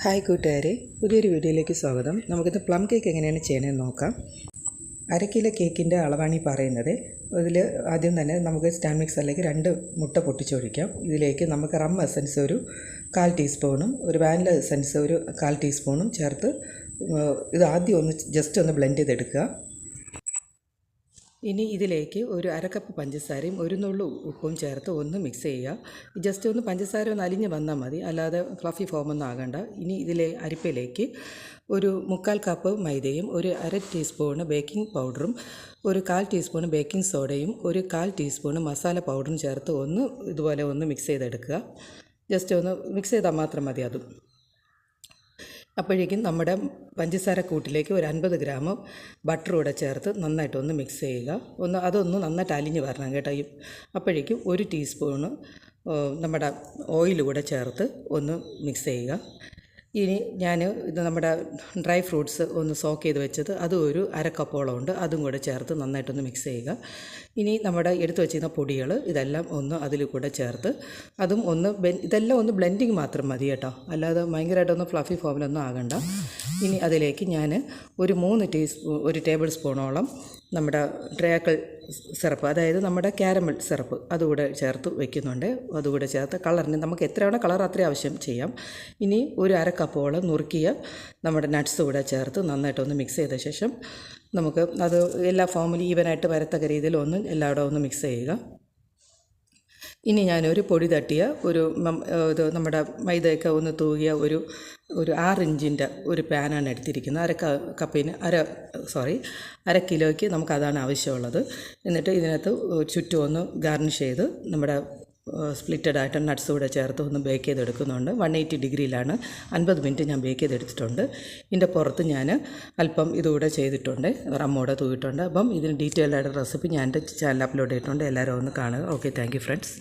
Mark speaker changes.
Speaker 1: Hi കൂട്ടുകാരെ, പുതിയൊരു വീഡിയോയിലേക്ക് സ്വാഗതം. നമുക്കിത് പ്ലം കേക്ക് എങ്ങനെയാണ് ചെയ്യണമെന്ന് നോക്കാം. 1/2 കിലോ കേക്കിൻ്റെ അളവാണ് ഈ പറയുന്നത്. ഇതിൽ ആദ്യം തന്നെ നമുക്ക് സ്റ്റാൻഡ് മിക്സറിലേക്ക് 2 മുട്ട പൊട്ടിച്ചൊഴിക്കാം. ഇതിലേക്ക് നമുക്ക് റം എസൻസ് ഒരു 1/4 ടീസ്പൂണും ഒരു വാനില എസൻസ് ഒരു 1/4 ടീസ്പൂണും ചേർത്ത് ഇത് ആദ്യം ജസ്റ്റ് ഒന്ന് ബ്ലെൻഡ് ചെയ്തെടുക്കുക. ഇനി ഇതിലേക്ക് ഒരു 1/2 കപ്പ് പഞ്ചസാരയും ഒരു നുള്ളു ഉപ്പും ചേർത്ത് ഒന്ന് മിക്സ് ചെയ്യുക. ജസ്റ്റ് ഒന്ന് പഞ്ചസാര ഒന്ന് അലിഞ്ഞ് വന്നാൽ മതി, അല്ലാതെ ഫ്ലഫി ഫോമൊന്നും ആകണ്ട. ഇനി അരിപ്പയിലേക്ക് ഒരു 1/4 കപ്പ് മൈദയും ഒരു 1/2 ടീസ്പൂണ് ബേക്കിംഗ് പൗഡറും ഒരു 1/4 ടീസ്പൂണ് ബേക്കിംഗ് സോഡയും ഒരു 1/4 ടീസ്പൂണ് മസാല പൗഡറും ചേർത്ത് ഇതുപോലെ ഒന്ന് മിക്സ് ചെയ്തെടുക്കുക. ജസ്റ്റ് ഒന്ന് മിക്സ് ചെയ്താൽ മാത്രം മതി. അതും അപ്പോഴേക്കും നമ്മുടെ പഞ്ചസാര കൂട്ടിലേക്ക് ഒരു 50 ഗ്രാം ബട്ടർ കൂടെ ചേർത്ത് നന്നായിട്ടൊന്ന് മിക്സ് ചെയ്യുക. അതൊന്ന് നന്നായിട്ട് അലിഞ്ഞ് വരണം കേട്ടോ. അപ്പോഴേക്കും 1 ടീസ്പൂണ് നമ്മുടെ ഓയിൽ കൂടെ ചേർത്ത് ഒന്ന് മിക്സ് ചെയ്യുക. ഇനി നമ്മുടെ ഡ്രൈ ഫ്രൂട്ട്സ് ഒന്ന് സോക്ക് ചെയ്ത് വെച്ചത് അതും ഒരു 1/2 കപ്പോളം ഉണ്ട്, അതും കൂടെ ചേർത്ത് നന്നായിട്ടൊന്ന് മിക്സ് ചെയ്യുക. ഇനി നമ്മുടെ എടുത്തു വെച്ചിരുന്ന പൊടികൾ ഇതെല്ലാം അതിൽ കൂടെ ചേർത്ത് ഇതെല്ലാം ഒന്ന് ബ്ലെൻഡിങ് മാത്രം മതി കേട്ടോ, അല്ലാതെ ഭയങ്കരമായിട്ടൊന്ന് ഫ്ലഫി ഫോമിലൊന്നും ആകണ്ട. ഇനി അതിലേക്ക് ഒരു 1 ടേബിൾ സ്പൂണോളം നമ്മുടെ ട്രയാക്കിൾ സിറപ്പ്, അതായത് നമ്മുടെ കാരമൽ സിറപ്പ് അതുകൂടെ ചേർത്ത് വയ്ക്കുന്നുണ്ട്. അതുകൂടെ ചേർത്ത് കളറിന് നമുക്ക് എത്രയാണോ കളർ അത്രയും ആവശ്യം ചെയ്യാം. ഇനി ഒരു 1/2 കപ്പോളം നുറുക്കിയ നമ്മുടെ നട്ട്സ് കൂടെ ചേർത്ത് നന്നായിട്ടൊന്ന് മിക്സ് ചെയ്ത ശേഷം നമുക്ക് അത് എല്ലാ ഫോമിലും ഈവനായിട്ട് വരത്തക്ക രീതിയിൽ എല്ലായിടവും ഒന്ന് മിക്സ് ചെയ്യുക. ഇനി ഞാനൊരു പൊടി തട്ടിയ നമ്മുടെ മൈദയൊക്കെ ഒന്ന് തൂകിയ ഒരു 6 ഇഞ്ചിൻ്റെ ഒരു പാനാണ് എടുത്തിരിക്കുന്നത്. 1/2 കിലോയ്ക്ക് നമുക്കതാണ് ആവശ്യമുള്ളത്. എന്നിട്ട് ഇതിനകത്ത് ചുറ്റും ഒന്ന് ഗാർണിഷ് ചെയ്ത് നമ്മുടെ സ്പ്ലിറ്റഡ് ആയിട്ട് നട്ട്സ് കൂടെ ചേർത്ത് ഒന്ന് ബേക്ക് ചെയ്തെടുക്കുന്നുണ്ട്. 180 ഡിഗ്രിയിലാണ് 50 മിനിറ്റ് ഞാൻ ബേക്ക് ചെയ്തെടുത്തിട്ടുണ്ട്. ഇതിൻ്റെ പുറത്ത് ഞാൻ അല്പം ഇതുകൂടെ ചെയ്തിട്ടുണ്ട്, റമ്മൂടെ തൂകിയിട്ടുണ്ട്. അപ്പം ഇതിന് ഡീറ്റെയിൽഡ് ആയിട്ട് റെസിപ്പി ഞാൻ എൻ്റെ ചാനൽ അപ്ലോഡ് ചെയ്തിട്ടുണ്ട്. എല്ലാവരും ഒന്ന് കാണുക. Okay, thank you friends.